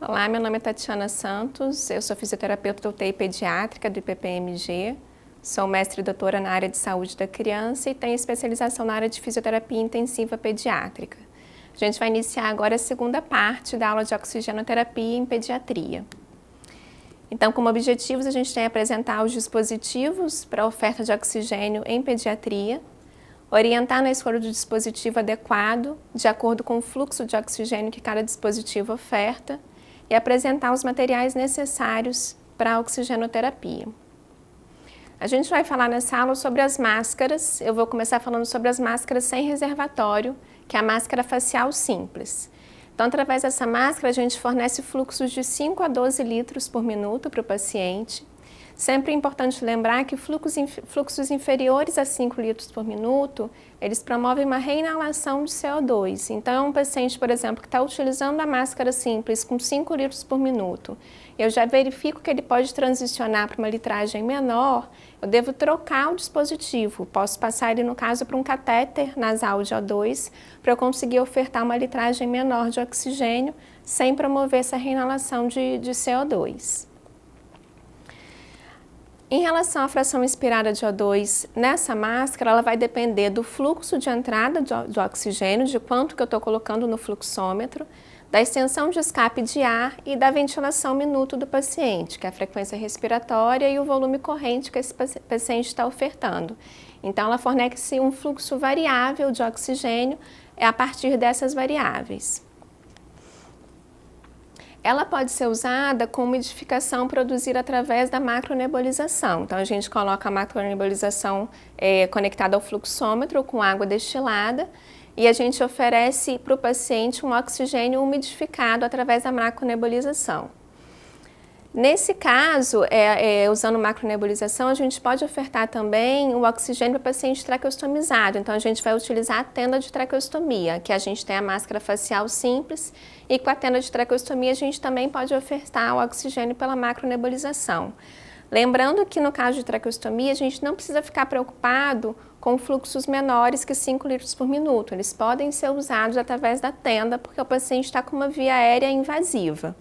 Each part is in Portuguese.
Olá, meu nome é Tatiana Santos, eu sou fisioterapeuta da UTI pediátrica do IPPMG, sou mestre e doutora na área de saúde da criança e tenho especialização na área de fisioterapia intensiva pediátrica. A gente vai iniciar agora a segunda parte da aula de oxigenoterapia em pediatria. Então, como objetivos, a gente tem apresentar os dispositivos para a oferta de oxigênio em pediatria, orientar na escolha do dispositivo adequado, de acordo com o fluxo de oxigênio que cada dispositivo oferta, e apresentar os materiais necessários para a oxigenoterapia. A gente vai falar nessa aula sobre as máscaras. Eu vou começar falando sobre as máscaras sem reservatório, que é a máscara facial simples. Então, através dessa máscara, a gente fornece fluxos de 5 a 12 litros por minuto para o paciente. Sempre é importante lembrar que fluxos inferiores a 5 litros por minuto, eles promovem uma reinalação de CO2. Então, um paciente, por exemplo, que está utilizando a máscara simples com 5 litros por minuto, eu já verifico que ele pode transicionar para uma litragem menor, eu devo trocar o dispositivo. Posso passar ele, no caso, para um catéter nasal de O2, para eu conseguir ofertar uma litragem menor de oxigênio, sem promover essa reinalação de CO2. Em relação à fração inspirada de O2, nessa máscara, ela vai depender do fluxo de entrada de oxigênio, de quanto que eu estou colocando no fluxômetro, da extensão de escape de ar e da ventilação minuto do paciente, que é a frequência respiratória e o volume corrente que esse paciente está ofertando. Então, ela fornece um fluxo variável de oxigênio a partir dessas variáveis. Ela pode ser usada com umidificação produzida através da macronebulização. Então, a gente coloca a macronebulização conectada ao fluxômetro com água destilada e a gente oferece para o paciente um oxigênio umidificado através da macronebulização. Nesse caso, usando macronebulização, a gente pode ofertar também o oxigênio para o paciente traqueostomizado. Então, a gente vai utilizar a tenda de traqueostomia, que a gente tem a máscara facial simples, e com a tenda de traqueostomia a gente também pode ofertar o oxigênio pela macronebulização. Lembrando que no caso de traqueostomia, a gente não precisa ficar preocupado com fluxos menores que 5 litros por minuto. Eles podem ser usados através da tenda, porque o paciente está com uma via aérea invasiva.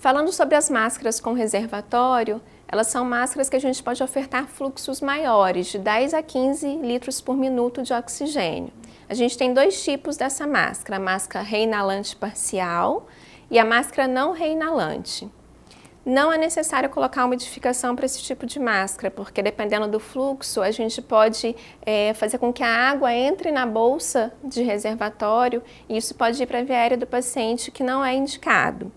Falando sobre as máscaras com reservatório, elas são máscaras que a gente pode ofertar fluxos maiores, de 10 a 15 litros por minuto de oxigênio. A gente tem dois tipos dessa máscara, a máscara reinalante parcial e a máscara não reinalante. Não é necessário colocar umidificação para esse tipo de máscara, porque dependendo do fluxo, a gente pode fazer com que a água entre na bolsa de reservatório e isso pode ir para a via aérea do paciente, que não é indicado.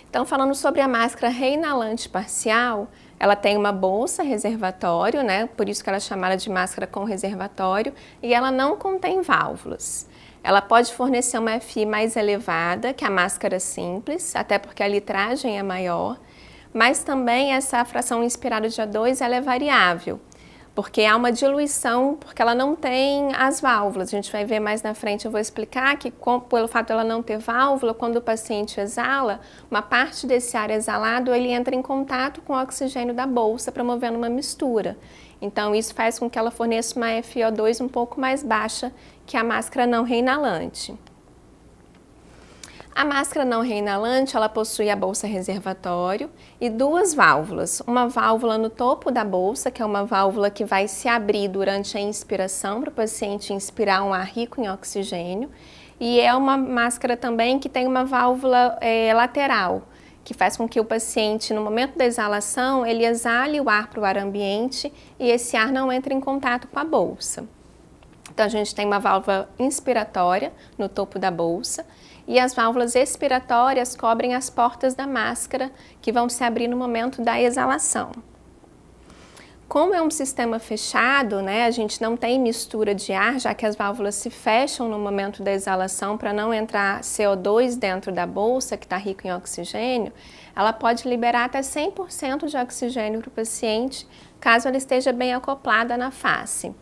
Então, falando sobre a máscara reinalante parcial, ela tem uma bolsa reservatório, né? Por isso que ela é chamada de máscara com reservatório, e ela não contém válvulas. Ela pode fornecer uma FI mais elevada que a máscara simples, até porque a litragem é maior, mas também essa fração inspirada de O2 ela é variável, porque há uma diluição, porque ela não tem as válvulas. A gente vai ver mais na frente, eu vou explicar que pelo fato de ela não ter válvula, quando o paciente exala, uma parte desse ar exalado, ele entra em contato com o oxigênio da bolsa, promovendo uma mistura. Então, isso faz com que ela forneça uma FiO2 um pouco mais baixa que a máscara não reinalante. A máscara não reinalante, ela possui a bolsa reservatório e duas válvulas. Uma válvula no topo da bolsa, que é uma válvula que vai se abrir durante a inspiração, para o paciente inspirar um ar rico em oxigênio. E é uma máscara também que tem uma válvula lateral, que faz com que o paciente, no momento da exalação, ele exale o ar para o ar ambiente e esse ar não entre em contato com a bolsa. Então, a gente tem uma válvula inspiratória no topo da bolsa e as válvulas expiratórias cobrem as portas da máscara que vão se abrir no momento da exalação. Como é um sistema fechado, né, a gente não tem mistura de ar, já que as válvulas se fecham no momento da exalação para não entrar CO2 dentro da bolsa, que está rico em oxigênio, ela pode liberar até 100% de oxigênio para o paciente, caso ela esteja bem acoplada na face.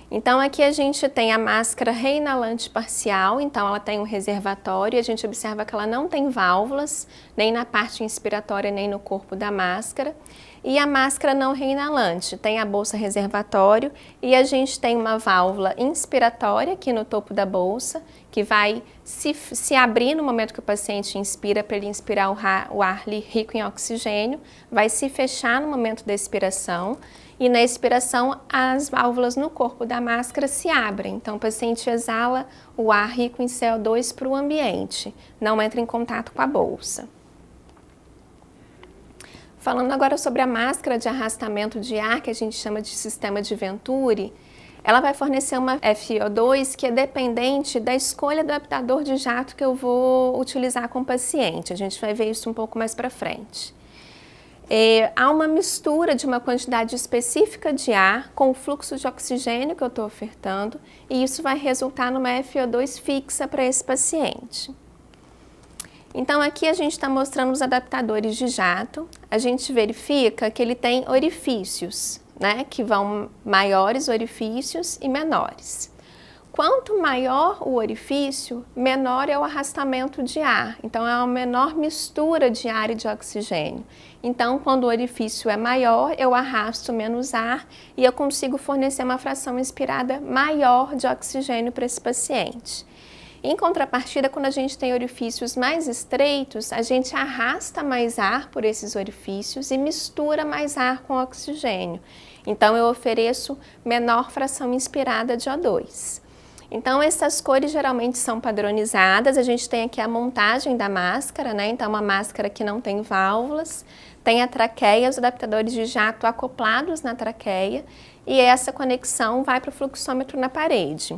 Então, aqui a gente tem a máscara reinalante parcial, então ela tem um reservatório e a gente observa que ela não tem válvulas, nem na parte inspiratória, nem no corpo da máscara. E a máscara não reinalante, tem a bolsa reservatório e a gente tem uma válvula inspiratória aqui no topo da bolsa, que vai se abrir no momento que o paciente inspira, para ele inspirar o ar rico em oxigênio, vai se fechar no momento da expiração, e na expiração as válvulas no corpo da máscara se abrem. Então o paciente exala o ar rico em CO2 para o ambiente, não entra em contato com a bolsa. Falando agora sobre a máscara de arrastamento de ar, que a gente chama de sistema de Venturi, ela vai fornecer uma FiO2 que é dependente da escolha do adaptador de jato que eu vou utilizar com o paciente. A gente vai ver isso um pouco mais para frente. Há uma mistura de uma quantidade específica de ar com o fluxo de oxigênio que eu estou ofertando, e isso vai resultar numa FiO2 fixa para esse paciente. Então aqui a gente está mostrando os adaptadores de jato. A gente verifica que ele tem orifícios, né, que vão maiores orifícios e menores. Quanto maior o orifício, menor é o arrastamento de ar. Então, é uma menor mistura de ar e de oxigênio. Então, quando o orifício é maior, eu arrasto menos ar e eu consigo fornecer uma fração inspirada maior de oxigênio para esse paciente. Em contrapartida, quando a gente tem orifícios mais estreitos, a gente arrasta mais ar por esses orifícios e mistura mais ar com oxigênio. Então, eu ofereço menor fração inspirada de O2. Então, essas cores geralmente são padronizadas. A gente tem aqui a montagem da máscara, né? Então, uma máscara que não tem válvulas, tem a traqueia, os adaptadores de jato acoplados na traqueia, e essa conexão vai para o fluxômetro na parede.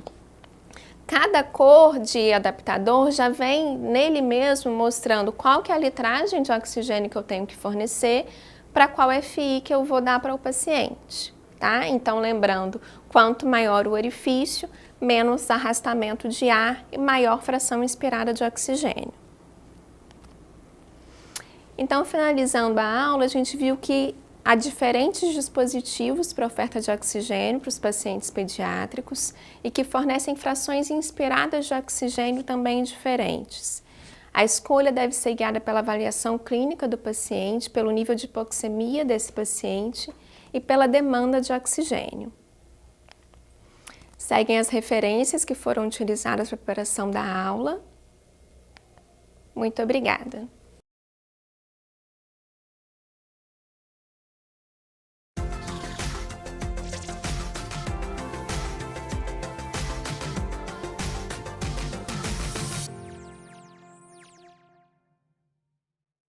Cada cor de adaptador já vem nele mesmo mostrando qual que é a litragem de oxigênio que eu tenho que fornecer, para qual FI que eu vou dar para o paciente, tá? Então, lembrando, quanto maior o orifício, menos arrastamento de ar e maior fração inspirada de oxigênio. Então, finalizando a aula, a gente viu que há diferentes dispositivos para oferta de oxigênio para os pacientes pediátricos e que fornecem frações inspiradas de oxigênio também diferentes. A escolha deve ser guiada pela avaliação clínica do paciente, pelo nível de hipoxemia desse paciente e pela demanda de oxigênio. Seguem as referências que foram utilizadas para a preparação da aula. Muito obrigada!